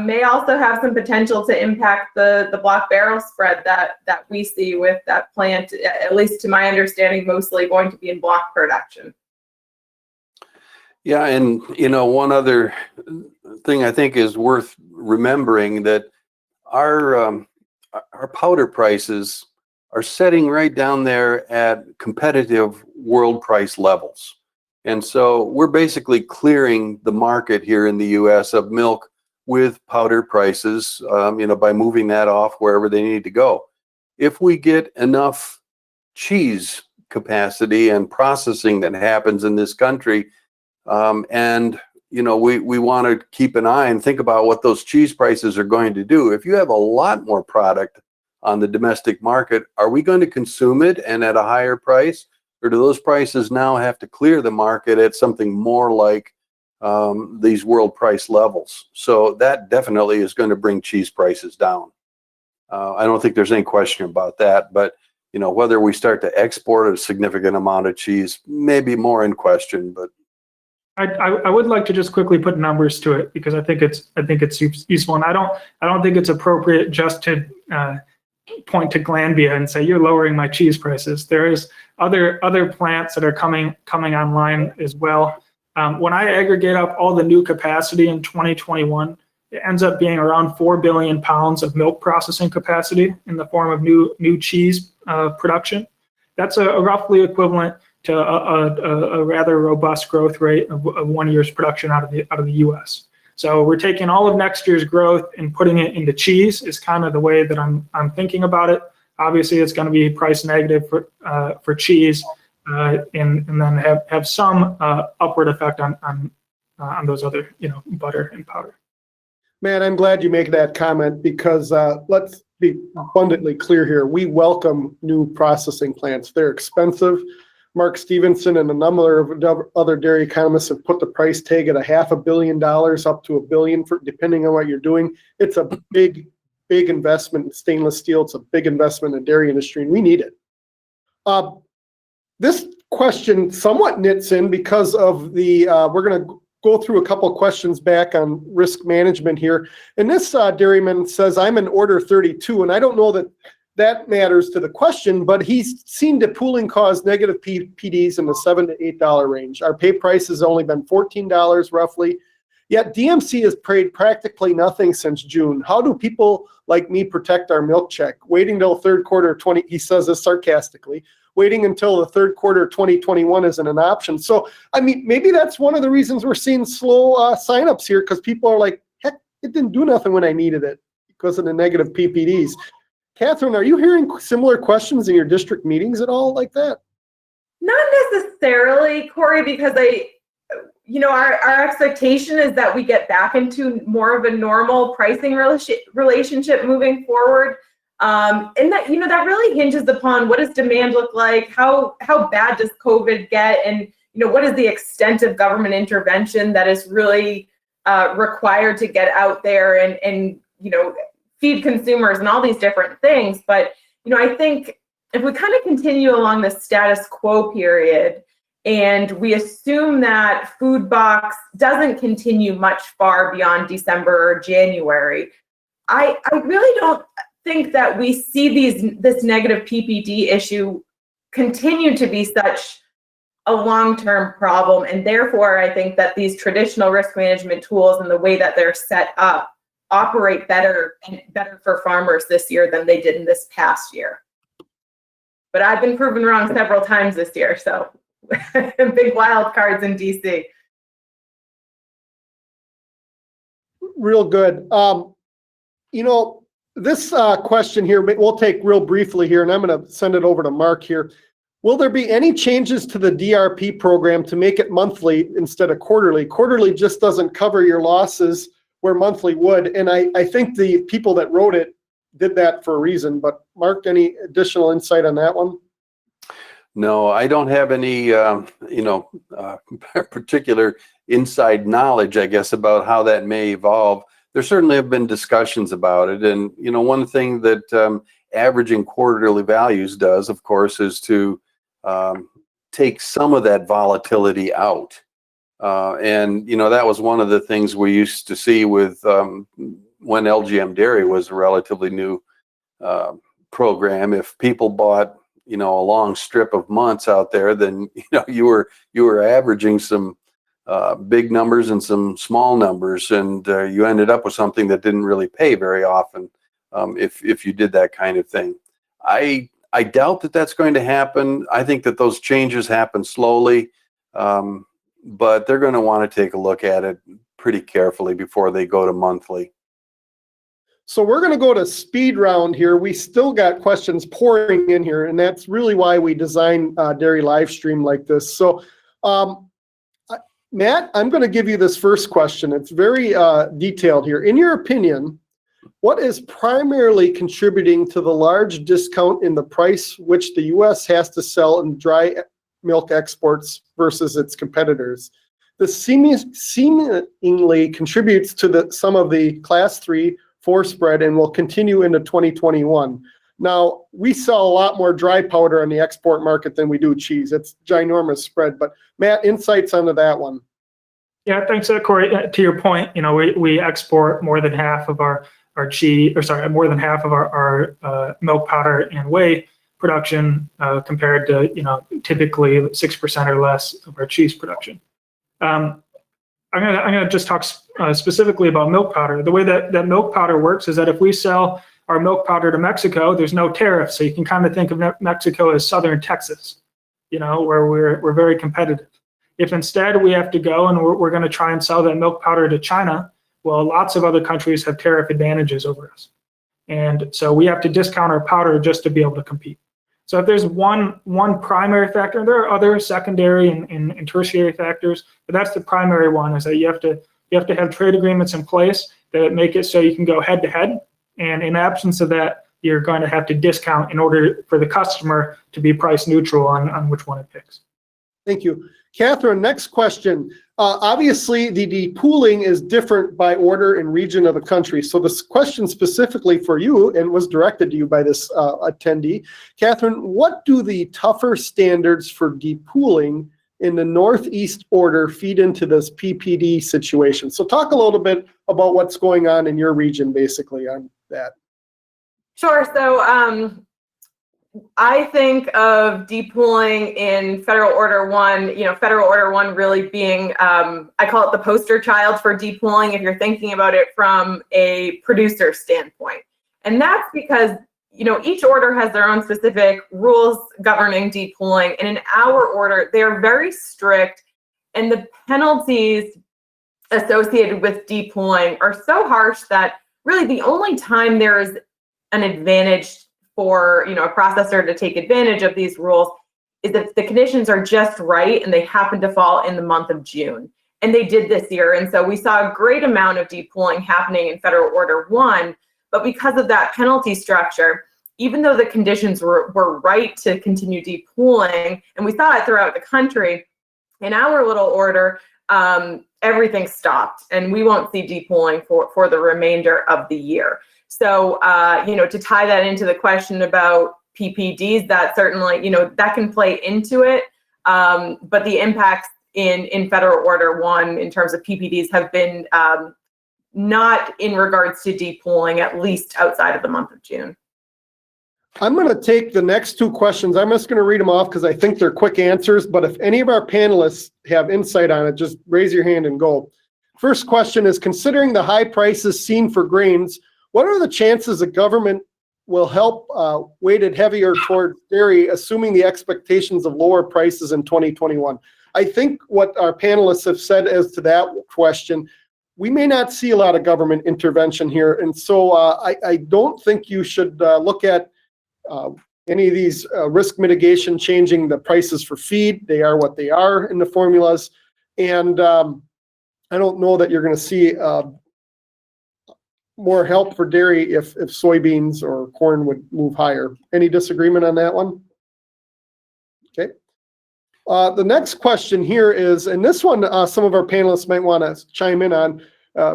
May also have some potential to impact the block barrel spread that we see with that plant, at least to my understanding, mostly going to be in block production.
Yeah, and one other thing I think is worth remembering, that our powder prices are setting right down there at competitive world price levels. And so we're basically clearing the market here in the US of milk with powder prices, by moving that off wherever they need to go. If we get enough cheese capacity and processing that happens in this country, and we want to keep an eye and think about what those cheese prices are going to do. If you have a lot more product on the domestic market, are we going to consume it and at a higher price, or do those prices now have to clear the market at something more like these world price levels? So that definitely is going to bring cheese prices down. I don't think there's any question about that, but whether we start to export a significant amount of cheese may be more in question. But
I would like to just quickly put numbers to it, because I think it's useful, and I don't think it's appropriate just to point to Glanbia and say you're lowering my cheese prices. There is other plants that are coming online as well. When I aggregate up all the new capacity in 2021, it ends up being around 4 billion pounds of milk processing capacity in the form of new cheese production. That's a roughly equivalent to a rather robust growth rate of 1 year's production out of the U.S. So we're taking all of next year's growth and putting it into cheese is kind of the way that I'm thinking about it. Obviously, it's going to be price negative for cheese, and then have some upward effect on those other butter and powder.
Man, I'm glad you make that comment, because let's be abundantly clear here. We welcome new processing plants. They're expensive. Mark Stevenson and a number of other dairy economists have put the price tag at $500 million up to $1 billion, depending on what you're doing. It's a big big investment in stainless steel. It's a big investment in the dairy industry, and we need it. This question somewhat knits in because of the, we're going to go through a couple of questions back on risk management here. And this dairyman says, I'm in order 32, and I don't know that that matters to the question, but he's seen depooling cause negative PDs in the $7 to $8 range. Our pay price has only been $14 roughly, yet DMC has paid practically nothing since June. How do people like me protect our milk check? Waiting till third quarter 20, he says this sarcastically, waiting until the third quarter 2021 isn't an option. So, I mean, maybe that's one of the reasons we're seeing slow signups here, because people are like, heck, it didn't do nothing when I needed it because of the negative PPDs. Catherine, are you hearing similar questions in your district meetings at all like that?
Not necessarily, Corey, because our expectation is that we get back into more of a normal pricing relationship moving forward. And that, that really hinges upon what does demand look like? How bad does COVID get? And, what is the extent of government intervention that is really required to get out there and feed consumers and all these different things. But, I think if we kind of continue along the status quo period and we assume that food box doesn't continue much far beyond December or January, I really don't think that we see this negative PPD issue continue to be such a long-term problem. And therefore, I think that these traditional risk management tools and the way that they're set up operate better for farmers this year than they did in this past year. But I've been proven wrong several times this year, so big wild cards in DC.
Real good. This question here, we'll take real briefly here, and I'm going to send it over to Mark here. Will there be any changes to the DRP program to make it monthly instead of quarterly? Quarterly just doesn't cover your losses where monthly would, and I think the people that wrote it did that for a reason. But Mark, any additional insight on that one?
No, I don't have any, particular inside knowledge, I guess, about how that may evolve. There certainly have been discussions about it. And, one thing that averaging quarterly values does, of course, is to take some of that volatility out. And that was one of the things we used to see with when LGM Dairy was a relatively new program. If people bought, a long strip of months out there, then, you were averaging some big numbers and some small numbers, and you ended up with something that didn't really pay very often if you did that kind of thing. I doubt that that's going to happen. I think that those changes happen slowly. But they're going to want to take a look at it pretty carefully before they go to monthly.
So we're going to go to speed round here. We still got questions pouring in here, and that's really why we designed Dairy Livestream like this. So, Matt, I'm going to give you this first question. It's very detailed here. In your opinion, what is primarily contributing to the large discount in the price which the U.S. has to sell in dry milk exports versus its competitors? This seemingly contributes to some of the class 3-4 spread and will continue into 2021. Now, we sell a lot more dry powder on the export market than we do cheese. It's ginormous spread. But Matt, insights onto that one.
Yeah, thanks, Corey. To your point, we export more than half of our cheese, more than half of our milk powder and whey production compared to typically 6% or less of our cheese production. I'm gonna just talk specifically about milk powder. The way that milk powder works is that if we sell our milk powder to Mexico, there's no tariff, so you can kind of think of Mexico as southern Texas, where we're very competitive. If instead we have to go and we're going to try and sell that milk powder to China, well, lots of other countries have tariff advantages over us, and so we have to discount our powder just to be able to compete. So if there's one primary factor, there are other secondary and tertiary factors, but that's the primary one, is that you have to have trade agreements in place that make it so you can go head to head. And in absence of that, you're going to have to discount in order for the customer to be price neutral on which one it picks.
Thank you. Catherine, next question. Obviously, the depooling is different by order and region of the country. So this question specifically for you and was directed to you by this attendee. Catherine, what do the tougher standards for depooling in the Northeast order feed into this PPD situation? So talk a little bit about what's going on in your region, basically, on that.
Sure. So I think of depooling in Federal Order 1, Federal Order 1 really being, I call it the poster child for depooling if you're thinking about it from a producer standpoint. And that's because, each order has their own specific rules governing depooling. And in our order, they're very strict, and the penalties associated with depooling are so harsh that really the only time there is an advantage for a processor to take advantage of these rules is if the conditions are just right and they happen to fall in the month of June. And they did this year. And so we saw a great amount of depooling happening in Federal Order 1. But because of that penalty structure, even though the conditions were right to continue depooling, and we saw it throughout the country, in our little order, everything stopped. And we won't see depooling for the remainder of the year. So, to tie that into the question about PPDs, that certainly, that can play into it. But the impacts in Federal Order 1 in terms of PPDs have been not in regards to depooling, at least outside of the month of June.
I'm going to take the next two questions. I'm just going to read them off because I think they're quick answers. But if any of our panelists have insight on it, just raise your hand and go. First question is, considering the high prices seen for grains, what are the chances the government will help weighted heavier toward dairy, assuming the expectations of lower prices in 2021? I think what our panelists have said as to that question, we may not see a lot of government intervention here. And so I don't think you should look at any of these risk mitigation changing the prices for feed. They are what they are in the formulas. And I don't know that you're going to see more help for dairy if soybeans or corn would move higher. Any disagreement on that one? Okay. The next question here is, and this one some of our panelists might want to chime in on.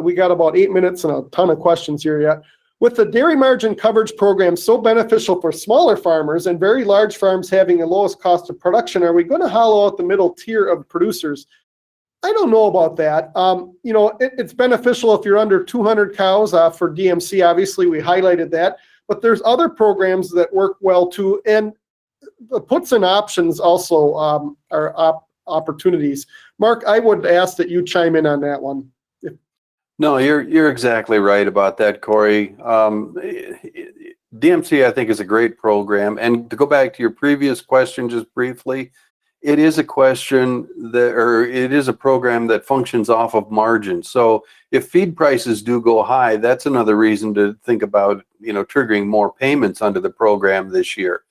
We got about 8 minutes and a ton of questions here yet. With the dairy margin coverage program so beneficial for smaller farmers and very large farms having the lowest cost of production, are we going to hollow out the middle tier of producers? I don't know about that. It's beneficial if you're under 200 cows for DMC. Obviously, we highlighted that. But there's other programs that work well too. And the puts and options also are opportunities. Mark, I would ask that you chime in on that one.
No, you're exactly right about that, Corey. DMC, I think, is a great program. And to go back to your previous question just briefly, it is a question it is a program that functions off of margin. So if feed prices do go high, that's another reason to think about, triggering more payments under the program this year.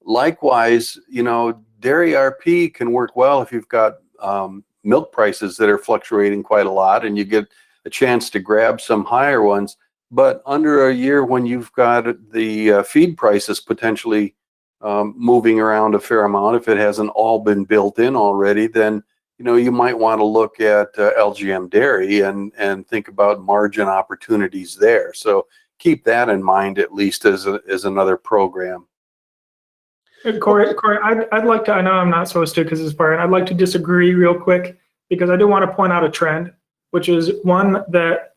Likewise, dairy RP can work well if you've got milk prices that are fluctuating quite a lot and you get a chance to grab some higher ones. But under a year when you've got the feed prices potentially moving around a fair amount, if it hasn't all been built in already, then you might want to look at LGM dairy and think about margin opportunities there. So keep that in mind, at least as another program.
Corey, I'd like to, I know I'm not supposed to because it's part, I'd like to disagree real quick because I do want to point out a trend, which is one that,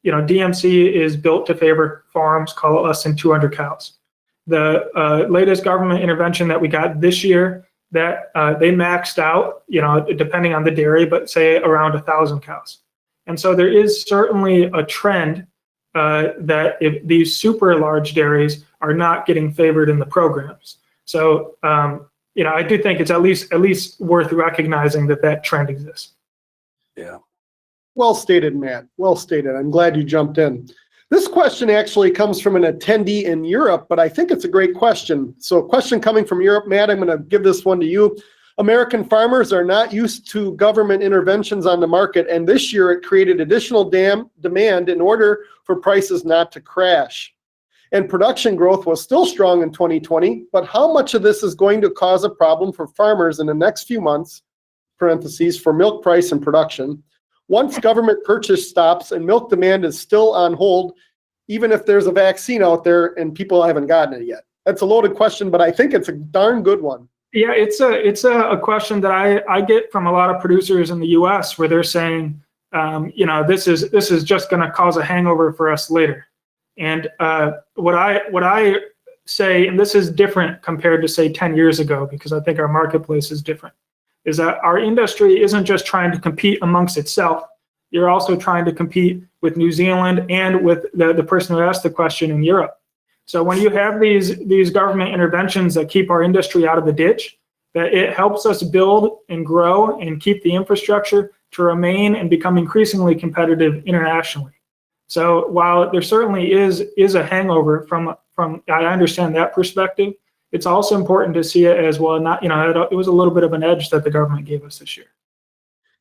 DMC is built to favor farms call it less than 200 cows. The latest government intervention that we got this year, that they maxed out, depending on the dairy, but say around 1,000 cows. And so there is certainly a trend that if these super large dairies are not getting favored in the programs. So, I do think it's at least worth recognizing that trend exists.
Yeah.
Well stated, Matt. Well stated. I'm glad you jumped in. This question actually comes from an attendee in Europe, but I think it's a great question. So a question coming from Europe, Matt, I'm going to give this one to you. American farmers are not used to government interventions on the market, and this year it created additional demand in order for prices not to crash. And production growth was still strong in 2020, but how much of this is going to cause a problem for farmers in the next few months parentheses, for milk price and production. Once government purchase stops and milk demand is still on hold, even if there's a vaccine out there and people haven't gotten it yet? That's a loaded question, but I think it's a darn good one.
Yeah, it's a question that I get from a lot of producers in the U.S. where they're saying, this is just going to cause a hangover for us later. And what I say, and this is different compared to say 10 years ago, because I think our marketplace is different, is that our industry isn't just trying to compete amongst itself. You're also trying to compete with New Zealand and with the person who asked the question in Europe. So when you have these government interventions that keep our industry out of the ditch, that it helps us build and grow and keep the infrastructure to remain and become increasingly competitive internationally. So while there certainly is a hangover from I understand that perspective, it's also important to see it as well. It was a little bit of an edge that the government gave us this year.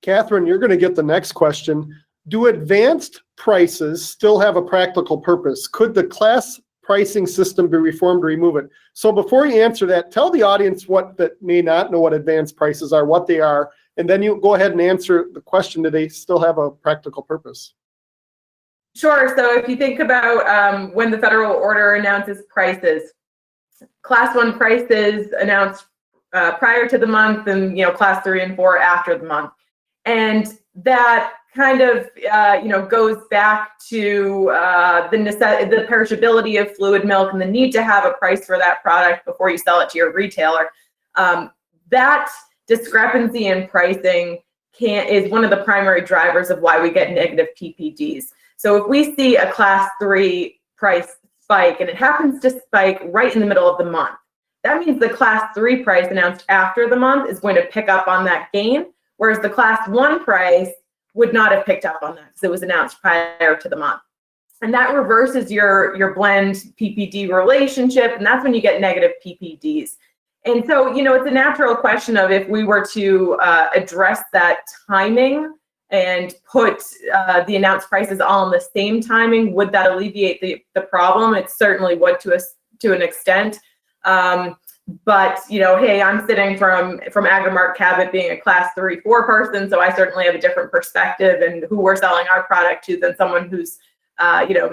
Catherine, you're going to get the next question. Do advanced prices still have a practical purpose? Could the class pricing system be reformed to remove it? So before you answer that, tell the audience that may not know what advanced prices are, what they are, and then you go ahead and answer the question, do they still have a practical purpose?
Sure. So if you think about when the federal order announces prices, class 1 prices announced prior to the month, and class 3 and 4 after the month. And that kind of goes back to the perishability of fluid milk and the need to have a price for that product before you sell it to your retailer. That discrepancy in pricing is one of the primary drivers of why we get negative PPDs. So if we see a class 3 price spike, and it happens to spike right in the middle of the month, that means the class 3 price announced after the month is going to pick up on that gain, whereas the class 1 price would not have picked up on that because it was announced prior to the month. And that reverses your blend PPD relationship, and that's when you get negative PPDs. And so, it's a natural question of if we were to address that timing and put the announced prices all in the same timing, would that alleviate the problem? It certainly would to an extent. But, hey, I'm sitting from Agrimark Cabot being a class 3-4 person, so I certainly have a different perspective and who we're selling our product to than someone who's,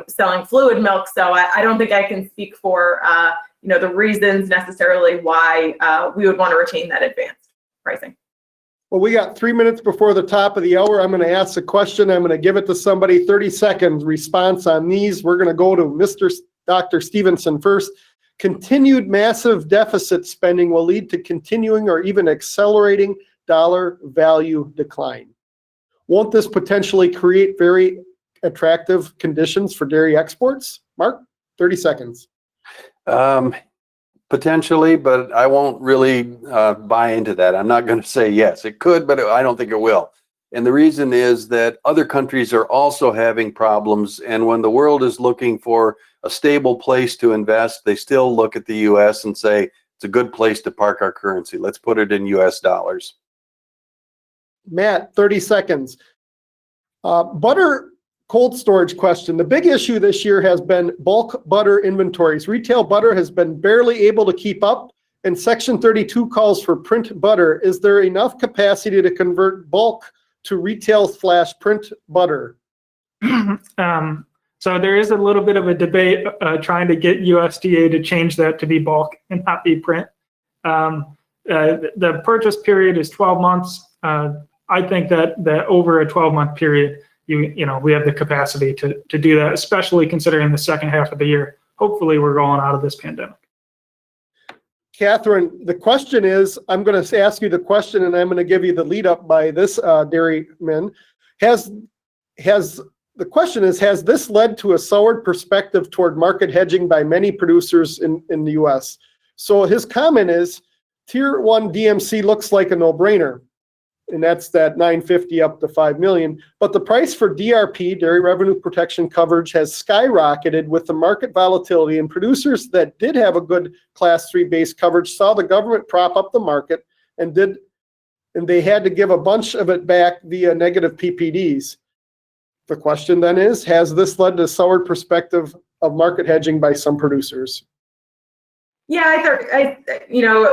selling fluid milk. So I don't think I can speak for, the reasons necessarily why we would want to retain that advanced pricing.
Well, we got 3 minutes before the top of the hour. I'm going to ask a question. I'm going to give it to somebody, 30 seconds response on these. We're going to go to Dr. Stevenson first. Continued massive deficit spending will lead to continuing or even accelerating dollar value decline. Won't this potentially create very attractive conditions for dairy exports? Mark, 30 seconds.
Potentially, but I won't really buy into that. I'm not going to say yes. It could, but I don't think it will. And the reason is that other countries are also having problems. And when the world is looking for a stable place to invest, they still look at the U.S. and say, it's a good place to park our currency. Let's put it in U.S. dollars.
Matt, 30 seconds. Butter cold storage question. The big issue this year has been bulk butter inventories. Retail butter has been barely able to keep up, and Section 32 calls for print butter. Is there enough capacity to convert bulk to retail/print butter?
So there is a little bit of a debate trying to get USDA to change that to be bulk and not be print. The purchase period is 12 months. I think that over a 12-month period, we have the capacity to do that, especially considering the second half of the year. Hopefully we're rolling out of this pandemic.
Catherine, the question is, I'm going to ask you the question and I'm going to give you the lead up by this dairyman. The question is, has this led to a soured perspective toward market hedging by many producers in the US? So his comment is, Tier 1 DMC looks like a no-brainer. And that's that 950 up to 5 million. But the price for DRP, dairy revenue protection coverage, has skyrocketed with the market volatility, and producers that did have a good class 3 base coverage saw the government prop up the market and they had to give a bunch of it back via negative PPDs. The question then is, has this led to soured perspective of market hedging by some producers?
Yeah,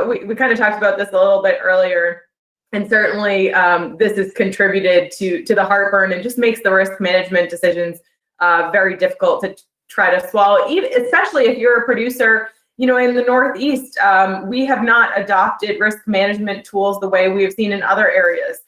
we kind of talked about this a little bit earlier. And certainly this has contributed to the heartburn and just makes the risk management decisions very difficult to try to swallow, even, especially if you're a producer, you know, in the Northeast. We have not adopted risk management tools the way we have seen in other areas.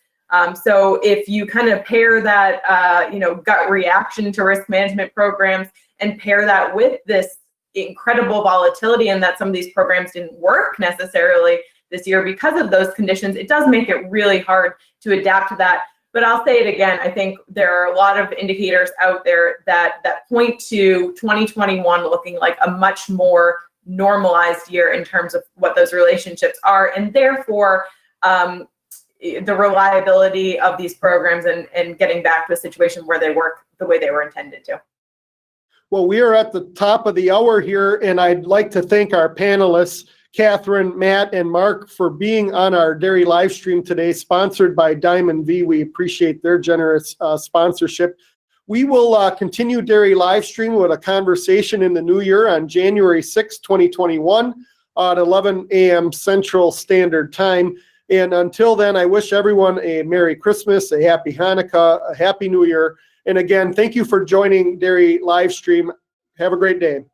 So if you kind of pair that, you know, gut reaction to risk management programs and pair that with this incredible volatility and that some of these programs didn't work necessarily this year because of those conditions, it does make it really hard to adapt to that. But I'll say it again, I think there are a lot of indicators out there that point to 2021 looking like a much more normalized year in terms of what those relationships are, and therefore the reliability of these programs and getting back to a situation where they work the way they were intended to.
Well, we are at the top of the hour here, and I'd like to thank our panelists, Catherine, Matt, and Mark, for being on our dairy live stream today, sponsored by Diamond V. We appreciate their generous sponsorship. We will continue Dairy Livestream with a conversation in the new year on January 6, 2021 at 11 a.m. Central Standard Time. And until then, I wish everyone a Merry Christmas, a Happy Hanukkah, a Happy New Year. And again, thank you for joining Dairy Livestream. Have a great day.